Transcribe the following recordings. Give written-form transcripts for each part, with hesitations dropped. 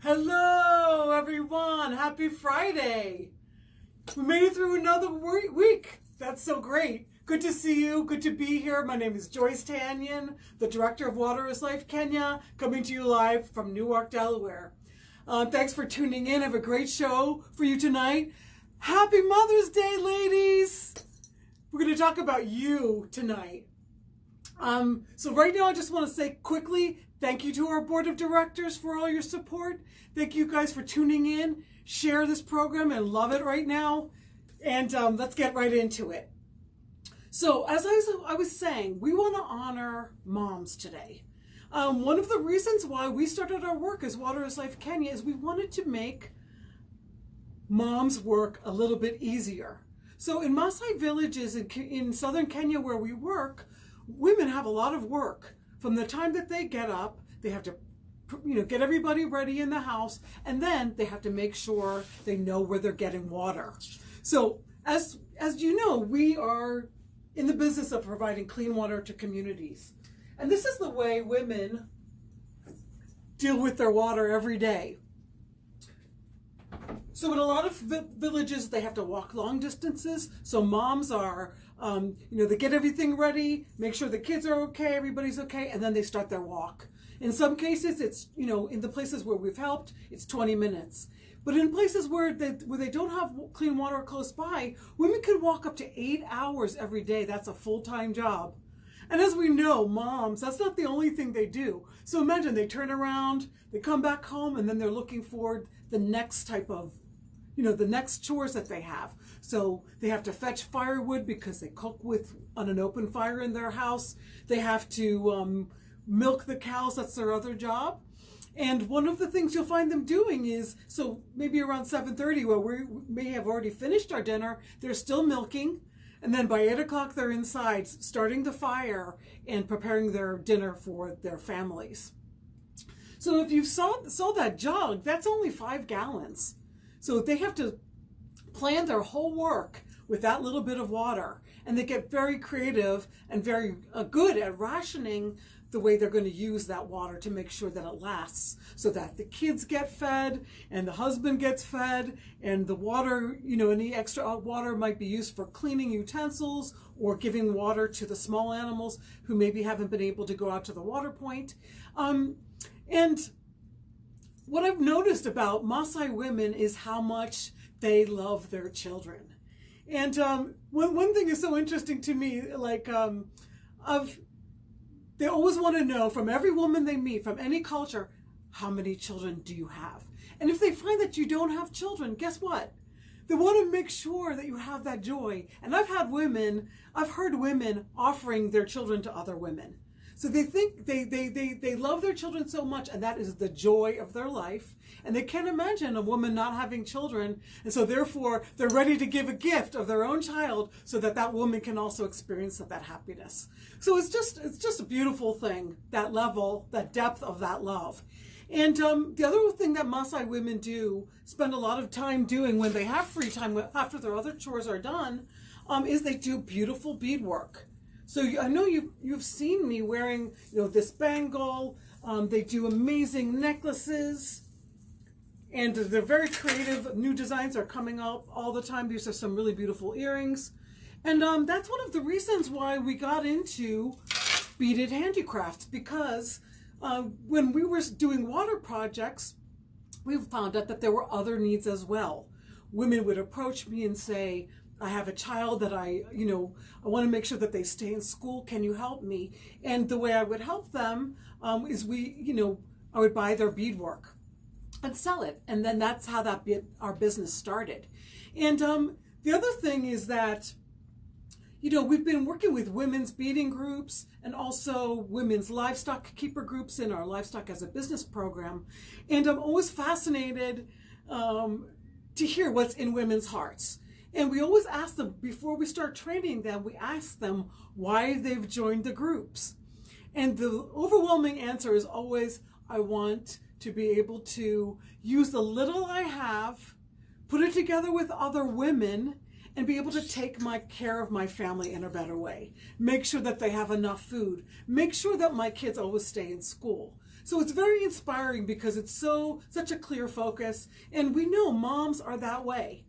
Hello, everyone. Happy Friday. We made it through another week. That's so great. Good to see you. Good to be here. My name is Joyce Tanyan, the Director of Water is Life Kenya, coming to you live from Newark, Delaware. Thanks for tuning in. I have a great show for you tonight. Happy Mother's Day, ladies. We're going to talk about you tonight. So right now, I just want to say quickly, thank you to our board of directors for all your support. Thank you guys for tuning in. Share this program and love it right now. And let's get right into it. So as I was saying, we want to honor moms today. One of the reasons why we started our work as Water is Life Kenya is we wanted to make moms' work a little bit easier. So in Maasai villages in southern Kenya where we work, women have a lot of work. From the time that they get up, they have to get everybody ready in the house, and then they have to make sure they know where they're getting water. So as you know, we are in the business of providing clean water to communities. And this is the way women deal with their water every day. So in a lot of villages, they have to walk long distances. So moms are, they get everything ready, make sure the kids are okay, everybody's okay, and then they start their walk. In some cases, it's, in the places where we've helped, it's 20 minutes. But in places where they don't have clean water close by, women can walk up to 8 hours every day. That's a full-time job. And as we know, moms, that's not the only thing they do. So imagine they turn around, they come back home, and then they're looking for the next type of, the next chores that they have. So they have to fetch firewood because they cook on an open fire in their house. They have to milk the cows. That's their other job. And one of the things you'll find them doing is, so maybe around 7:30, where we may have already finished our dinner, they're still milking. And then by 8 o'clock, they're inside starting the fire and preparing their dinner for their families. So if you saw that jug, that's only 5 gallons. So they have to plan their whole work with that little bit of water. And they get very creative and very good at rationing the way they're going to use that water to make sure that it lasts, so that the kids get fed and the husband gets fed, and the water, any extra water might be used for cleaning utensils or giving water to the small animals who maybe haven't been able to go out to the water point. And what I've noticed about Maasai women is how much they love their children. And one thing is so interesting to me, they always want to know from every woman they meet, from any culture, how many children do you have? And if they find that you don't have children, guess what? They want to make sure that you have that joy. And I've heard women offering their children to other women. So they think they love their children so much, and that is the joy of their life. And they can't imagine a woman not having children. And so therefore, they're ready to give a gift of their own child so that that woman can also experience that happiness. So it's just a beautiful thing, that level, that depth of that love. And the other thing that Maasai women spend a lot of time doing when they have free time after their other chores are done, is they do beautiful beadwork. So I know you've seen me wearing, this bangle. They do amazing necklaces, and they're very creative. New designs are coming up all the time. These are some really beautiful earrings. And that's one of the reasons why we got into beaded handicrafts, because when we were doing water projects, we found out that there were other needs as well. Women would approach me and say, I have a child that I want to make sure that they stay in school. Can you help me? And the way I would help them is I would buy their beadwork and sell it. And then that's how our business started. And the other thing is that, we've been working with women's beading groups and also women's livestock keeper groups in our Livestock as a Business program. And I'm always fascinated to hear what's in women's hearts. And we always ask them, before we start training them, we ask them why they've joined the groups. And the overwhelming answer is always, I want to be able to use the little I have, put it together with other women, and be able to take care of my family in a better way. Make sure that they have enough food. Make sure that my kids always stay in school. So it's very inspiring because it's such a clear focus, and we know moms are that way.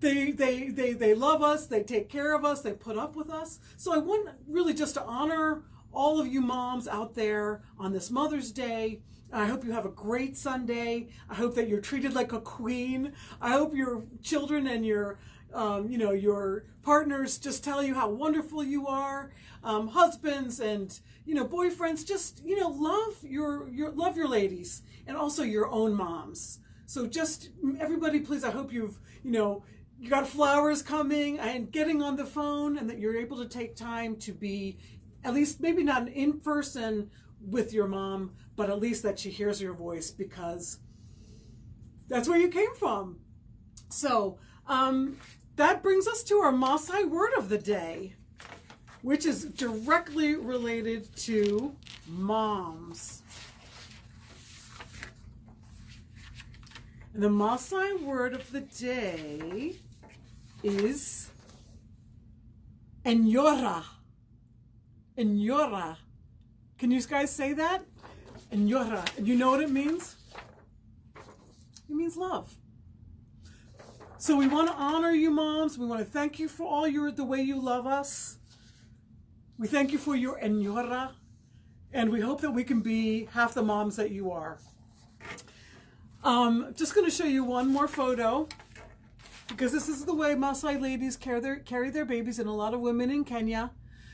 They love us, they take care of us, they put up with us. So I want really just to honor all of you moms out there on this Mother's Day. I hope you have a great Sunday. I hope that you're treated like a queen. I hope your children and your your partners just tell you how wonderful you are. Husbands and boyfriends, just love your ladies, and also your own moms. So just everybody, please, I hope you got flowers coming and getting on the phone, and that you're able to take time to be, at least maybe not in person with your mom, but at least that she hears your voice, because that's where you came from. So that brings us to our Maasai word of the day, which is directly related to moms. And the Maasai word of the day is Enyora. Enyora. Can you guys say that? Enyora. And you know what it means? It means love. So we want to honor you, moms. We want to thank you for all the way you love us. We thank you for your Enyora. And we hope that we can be half the moms that you are. Just going to show you one more photo, because this is the way Maasai ladies carry their babies, and a lot of women in Kenya.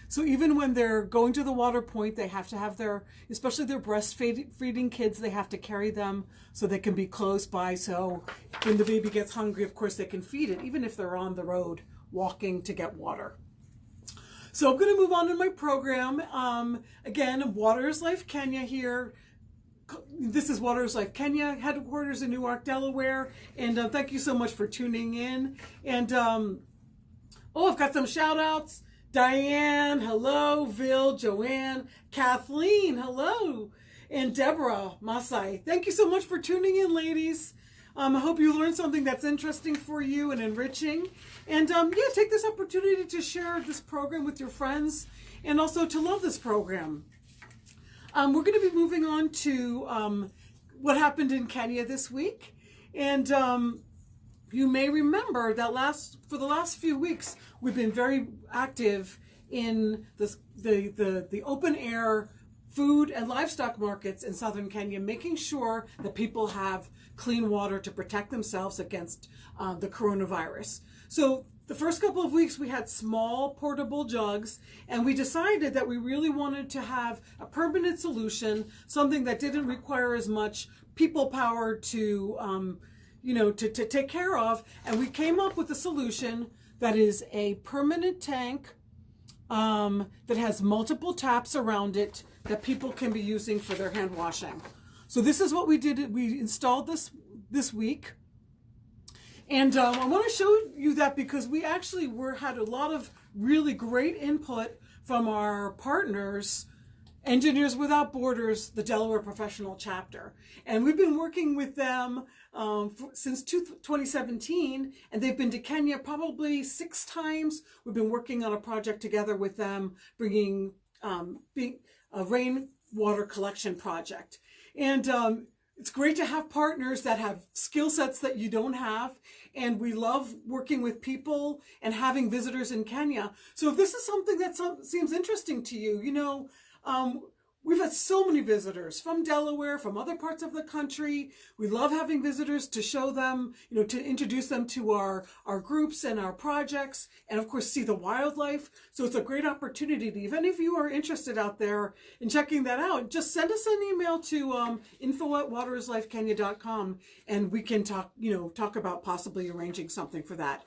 So even when they're going to the water point, they have to have especially their breastfeeding kids, they have to carry them so they can be close by. So when the baby gets hungry, of course, they can feed it, even if they're on the road walking to get water. So I'm going to move on to my program. Again, Water is Life Kenya here. This is Water is Life Kenya, headquarters in Newark, Delaware. And thank you so much for tuning in. And I've got some shout outs. Diane, hello. Vil, Joanne, Kathleen, hello. And Deborah Maasai. Thank you so much for tuning in, ladies. I hope you learned something that's interesting for you and enriching. And take this opportunity to share this program with your friends, and also to love this program. We're going to be moving on to what happened in Kenya this week. And you may remember that for the last few weeks, we've been very active in the open air food and livestock markets in southern Kenya, making sure that people have clean water to protect themselves against the coronavirus. So the first couple of weeks we had small portable jugs, and we decided that we really wanted to have a permanent solution, something that didn't require as much people power to take care of. And we came up with a solution that is a permanent tank that has multiple taps around it that people can be using for their hand washing. So this is what we did. We installed this week. And I want to show you that because we actually had a lot of really great input from our partners, Engineers Without Borders, the Delaware Professional Chapter. And we've been working with them since 2017, and they've been to Kenya probably 6 times. We've been working on a project together with them, bringing a rainwater collection project. And it's great to have partners that have skill sets that you don't have. And we love working with people and having visitors in Kenya. So if this is something that seems interesting to you, we've had so many visitors from Delaware, from other parts of the country. We love having visitors to show them, to introduce them to our groups and our projects, and of course see the wildlife. So it's a great opportunity if any of you are interested out there in checking that out, just send us an email to info@waterislifekenya.com, and we can talk about possibly arranging something for that.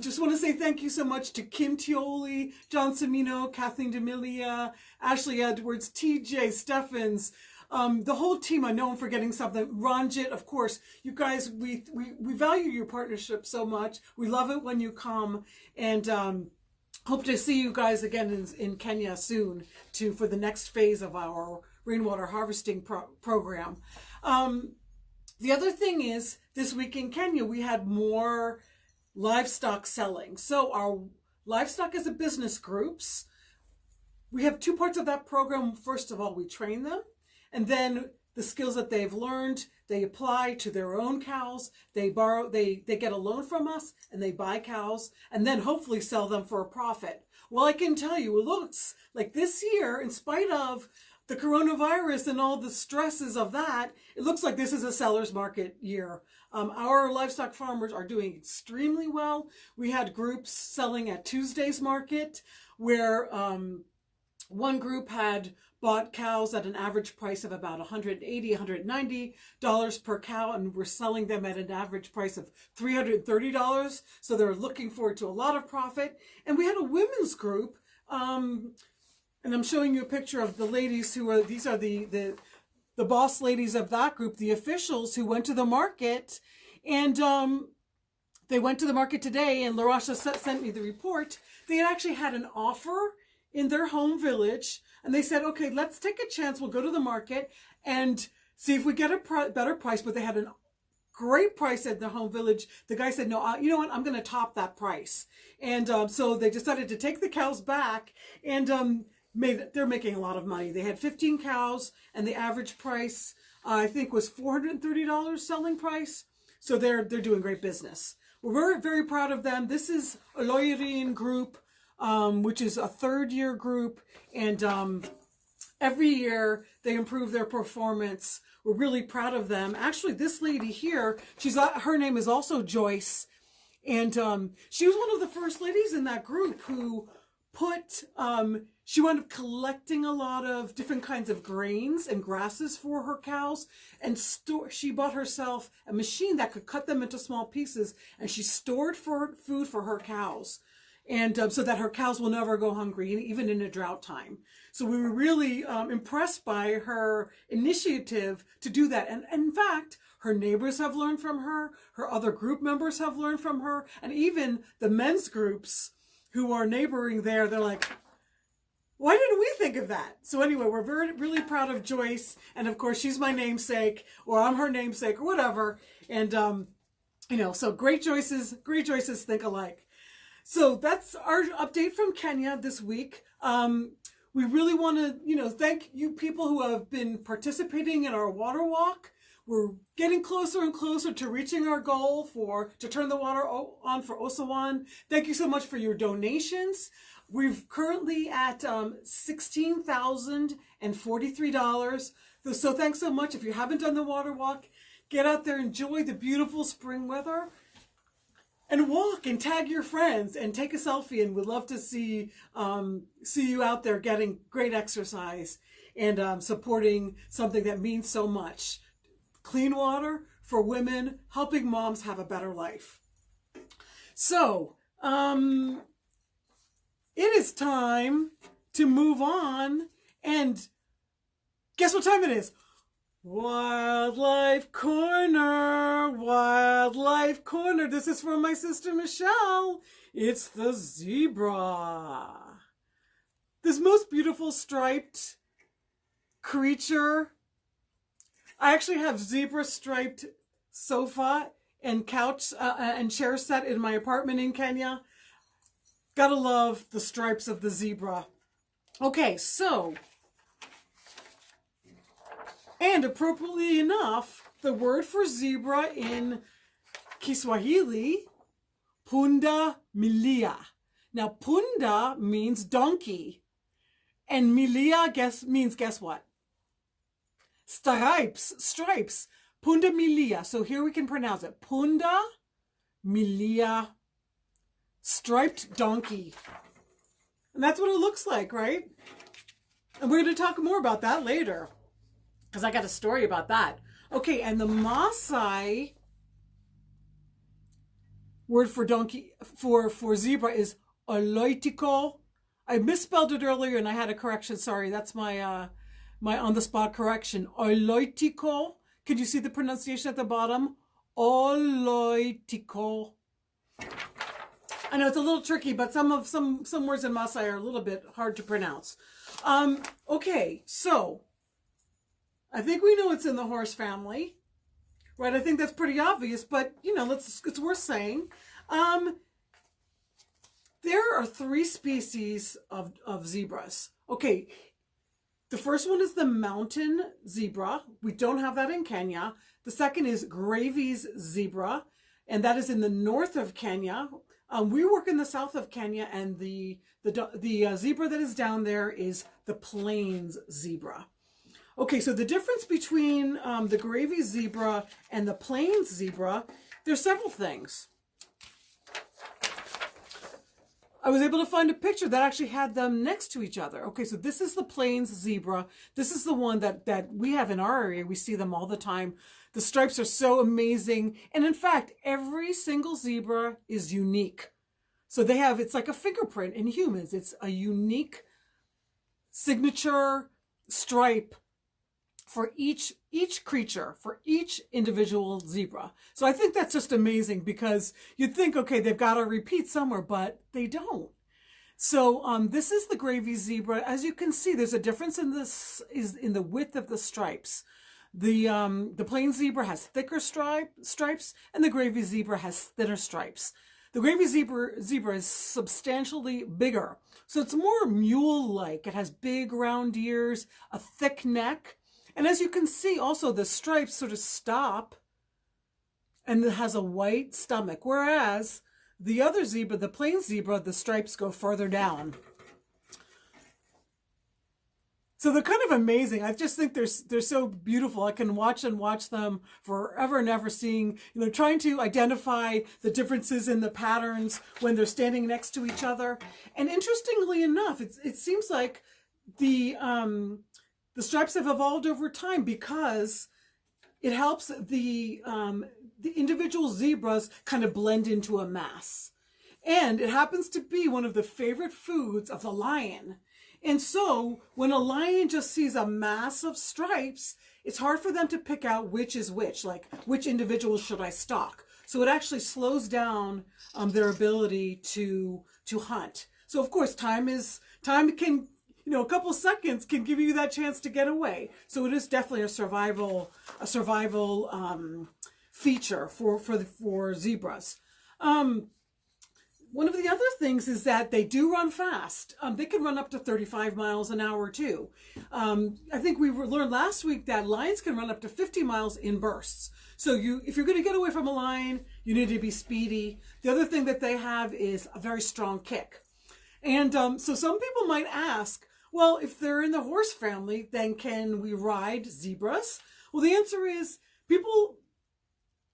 Just want to say thank you so much to Kim Tioli, John Semino, Kathleen D'Amelia, Ashley Edwards, TJ Steffens, the whole team. I know I'm forgetting something. Ranjit, of course. You guys, we value your partnership so much. We love it when you come, and hope to see you guys again in Kenya soon for the next phase of our rainwater harvesting program. The other thing is, this week in Kenya, we had more livestock selling. So our livestock as a business groups we have two parts of that program. First of all, we train them, and then the skills that they've learned, they apply to their own cows. They get a loan from us, and they buy cows, and then hopefully sell them for a profit. Well, I can tell you, it looks like this year, in spite of the coronavirus and all the stresses of that, it looks like this is a seller's market year. Our livestock farmers are doing extremely well. We had groups selling at Tuesday's market where one group had bought cows at an average price of about $180, $190 per cow, and we're selling them at an average price of $330. So they're looking forward to a lot of profit. And we had a women's group, and I'm showing you a picture of the ladies who are, these are the boss ladies of that group, the officials who went to the market, and they went to the market today, and LaRasha sent me the report. They had actually had an offer in their home village, and they said, okay, let's take a chance. We'll go to the market and see if we get a better price. But they had a great price at the home village. The guy said, no, you know what? I'm going to top that price. And so they decided to take the cows back, and they're making a lot of money. They had 15 cows, and the average price, I think, was $430 selling price. So they're doing great business. We're very, very proud of them. This is a Loyerin group, which is a third-year group, and every year they improve their performance. We're really proud of them. Actually, this lady here, her name is also Joyce, and she was one of the first ladies in that group who she wound up collecting a lot of different kinds of grains and grasses for her cows, and she bought herself a machine that could cut them into small pieces, and she stored food for her cows. And so that her cows will never go hungry, even in a drought time. So we were really impressed by her initiative to do that. And in fact, her neighbors have learned from her, her other group members have learned from her, and even the men's groups who are neighboring there, they're like, why didn't we think of that? So anyway, we're really proud of Joyce. And of course, she's my namesake, or I'm her namesake, or whatever. And, so great Joyces think alike. So that's our update from Kenya this week. We really want to, thank you people who have been participating in our water walk. We're getting closer and closer to reaching our goal to turn the water on for Osawan. Thank you so much for your donations. We're currently at $16,043. So thanks so much. If you haven't done the water walk, get out there, enjoy the beautiful spring weather. And walk and tag your friends and take a selfie, and we'd love to see you out there getting great exercise and supporting something that means so much. Clean water for women, helping moms have a better life. So, it is time to move on, and guess what time it is? Wildlife Corner, Wildlife Corner. This is from my sister Michelle. It's the zebra. This most beautiful striped creature. I actually have zebra striped sofa and couch and chair set in my apartment in Kenya. Gotta love the stripes of the zebra. Okay, so, and appropriately enough, the word for zebra in Kiswahili, punda milia. Now, punda means donkey, and milia means guess what? Stripes. Punda milia. So here we can pronounce it. Punda milia, striped donkey. And that's what it looks like, right? And we're going to talk more about that later, because I got a story about that. Okay, and the Maasai word for donkey, for zebra is oloitiko. I misspelled it earlier and I had a correction. Sorry, that's my my on-the-spot correction. Oloitiko. Could you see the pronunciation at the bottom? Oloitiko. I know it's a little tricky, but some words in Maasai are a little bit hard to pronounce. Okay, so I think we know it's in the horse family, right? I think that's pretty obvious, but it's worth saying. There are 3 species of zebras. Okay, the first one is the mountain zebra. We don't have that in Kenya. The second is Gravy's zebra, and that is in the north of Kenya. We work in the south of Kenya, and the zebra that is down there is the plains zebra. Okay, so the difference between the Gravy zebra and the plains zebra, there's several things. I was able to find a picture that actually had them next to each other. Okay, so this is the plains zebra. This is the one that we have in our area. We see them all the time. The stripes are so amazing. And in fact, every single zebra is unique. So it's like a fingerprint in humans. It's a unique signature stripe for each creature, for each individual zebra. So I think that's just amazing, because you'd think, okay, they've got to repeat somewhere, but they don't. So this is the Gravy zebra. As you can see, there's a difference in the width of the stripes. The plain zebra has thicker stripes, and the Gravy zebra has thinner stripes. The Gravy zebra is substantially bigger. So it's more mule-like. It has big round ears, a thick neck. And as you can see, also the stripes sort of stop, and it has a white stomach. Whereas the other zebra, the plain zebra, the stripes go further down. So they're kind of amazing. I just think they're so beautiful. I can watch them forever and ever, trying to identify the differences in the patterns when they're standing next to each other. And interestingly enough, it seems like the stripes have evolved over time, because it helps the individual zebras kind of blend into a mass. And it happens to be one of the favorite foods of the lion. And so when a lion just sees a mass of stripes, it's hard for them to pick out which is which, like which individual should I stalk. So it actually slows down their ability to hunt. So of course, time can, a couple seconds can give you that chance to get away. So it is definitely a survival feature for zebras. One of the other things is that they do run fast. They can run up to 35 miles an hour too. I think we learned last week that lions can run up to 50 miles in bursts. So if you're going to get away from a lion, you need to be speedy. The other thing that they have is a very strong kick. And so some people might ask, well, if they're in the horse family, then can we ride zebras? Well, the answer is people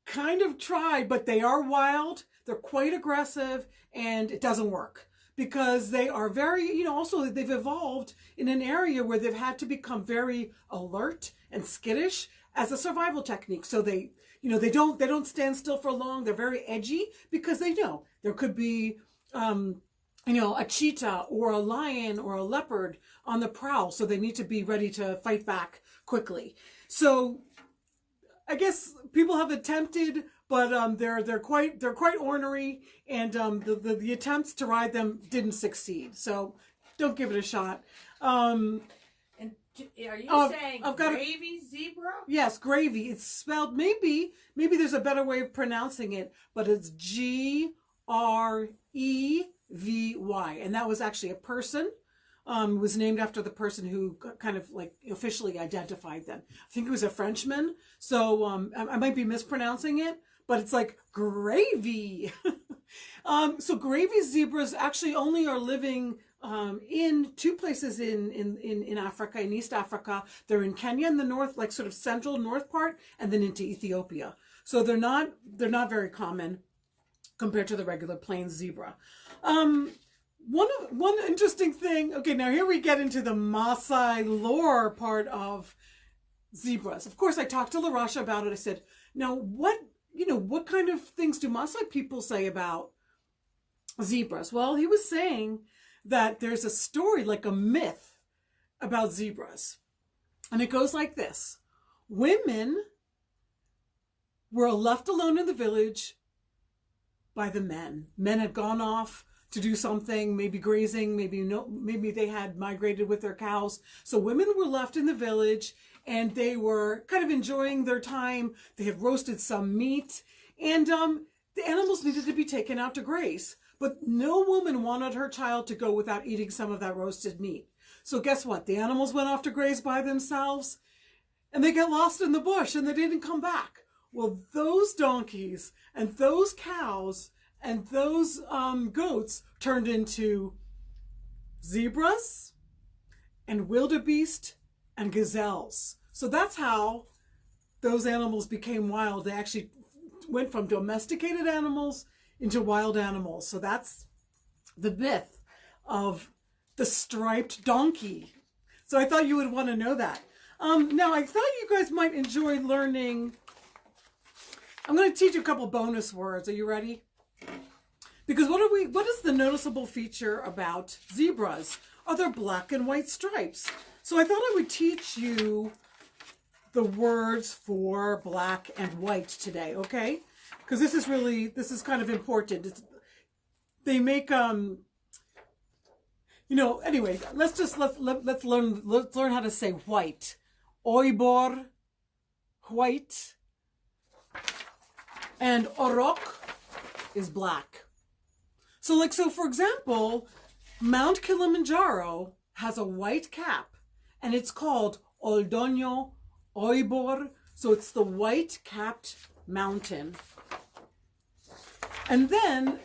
kind of try, but they are wild. They're quite aggressive, and it doesn't work, because they are very, also they've evolved in an area where they've had to become very alert and skittish as a survival technique. So they don't stand still for long. They're very edgy, because they know there could be, a cheetah or a lion or a leopard on the prowl. So they need to be ready to fight back quickly. So I guess people have attempted, but they're quite ornery, and the attempts to ride them didn't succeed. So don't give it a shot. And are you saying Gravy zebra? Yes, Gravy. It's spelled, maybe there's a better way of pronouncing it, but it's Grevy, and that was actually a person. Was named after the person who kind of like officially identified them. I think it was a Frenchman. So I might be mispronouncing it, but it's like Gravy. So Gravy zebras actually only are living in two places in Africa, in East Africa. They're in Kenya in the north, like sort of central north part, and then into Ethiopia. So they're not very common compared to the regular plains zebra. One interesting thing. Okay, now here we get into the Maasai lore part of zebras. Of course, I talked to LaRasha about it. I said, now what kind of things do Maasai people say about zebras? Well, he was saying that there's a story, like a myth, about zebras. And it goes like this. Women were left alone in the village by the men. Men had gone off to do something, maybe grazing, maybe they had migrated with their cows. So women were left in the village, and they were kind of enjoying their time. They had roasted some meat, and the animals needed to be taken out to graze. But no woman wanted her child to go without eating some of that roasted meat. So guess what? The animals went off to graze by themselves and they get lost in the bush and they didn't come back. Well, those donkeys and those cows and those goats turned into zebras and wildebeest and gazelles. So that's how those animals became wild. They actually went from domesticated animals into wild animals. So that's the myth of the striped donkey. So I thought you would want to know that. Now I thought you guys might enjoy learning. I'm going to teach you a couple bonus words. Are you ready? Because what is the noticeable feature about zebras? Are there black and white stripes? So I thought I would teach you the words for black and white today, okay? Because this is kind of important. They make anyway, let's learn how to say white. Oibor, white, and orok is black. So for example, Mount Kilimanjaro has a white cap and it's called Oldoño Oibor. So it's the white capped mountain. And then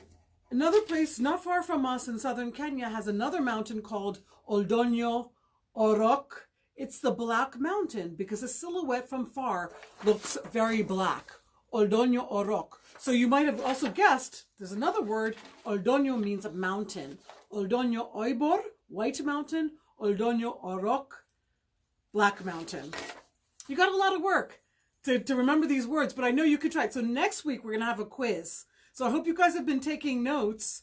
another place not far from us in southern Kenya has another mountain called Oldoño Orok. It's the black mountain because the silhouette from far looks very black. Oldoño Orok. So you might have also guessed, there's another word. Oldoño means a mountain. Oldoño Oibor, white mountain. Oldoño Orok, black mountain. You got a lot of work to remember these words, but I know you could try it. So next week we're going to have a quiz. So I hope you guys have been taking notes.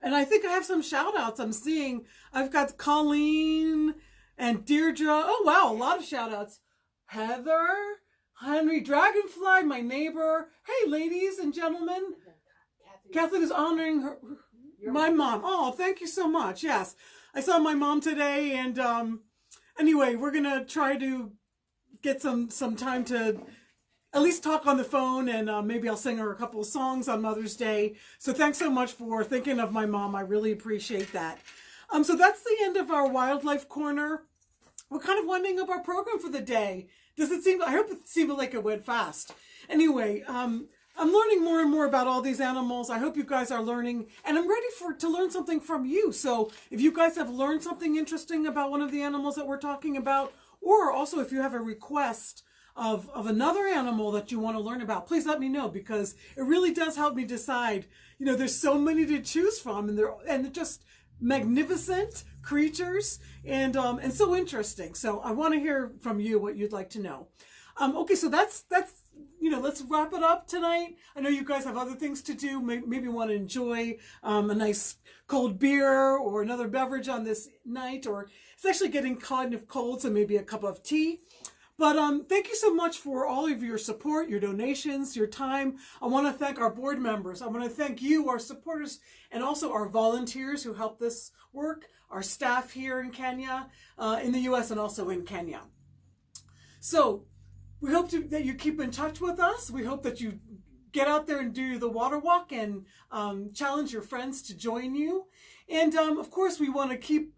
And I think I have some shout outs. I'm seeing I've got Colleen and Deirdre. Oh, wow. A lot of shout outs. Heather, Henry, Dragonfly, my neighbor. Hey, ladies and gentlemen. Kathleen is honoring my mom. Oh, thank you so much. Yes. I saw my mom today. And anyway, we're going to try to get some time to at least talk on the phone, and maybe I'll sing her a couple of songs on Mother's Day. So thanks so much for thinking of my mom. I really appreciate that. So that's the end of our Wildlife Corner. We're kind of winding up our program for the day. Does it seem, I hope it seemed like it went fast. Anyway, I'm learning more and more about all these animals. I hope you guys are learning, and I'm ready to learn something from you. So if you guys have learned something interesting about one of the animals that we're talking about, or also if you have a request of another animal that you want to learn about, please let me know, because it really does help me decide. There's so many to choose from, and they're just magnificent creatures and so interesting. So I want to hear from you what you'd like to know. Okay, so that's let's wrap it up tonight. I know you guys have other things to do. Maybe want to enjoy a nice cold beer or another beverage on this night, or it's actually getting kind of cold, so maybe a cup of tea. But thank you so much for all of your support, your donations, your time. I want to thank our board members. I want to thank you, our supporters, and also our volunteers who help this work, our staff here in Kenya, in the U.S. and also in Kenya. So we hope that you keep in touch with us. We hope that you get out there and do the water walk and challenge your friends to join you. And of course, we want to keep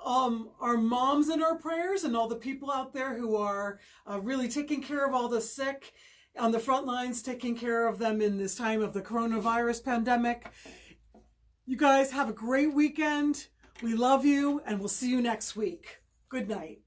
our moms in our prayers, and all the people out there who are really taking care of all the sick on the front lines, taking care of them in this time of the coronavirus pandemic. You guys have a great weekend. We love you, and we'll see you next week. Good night.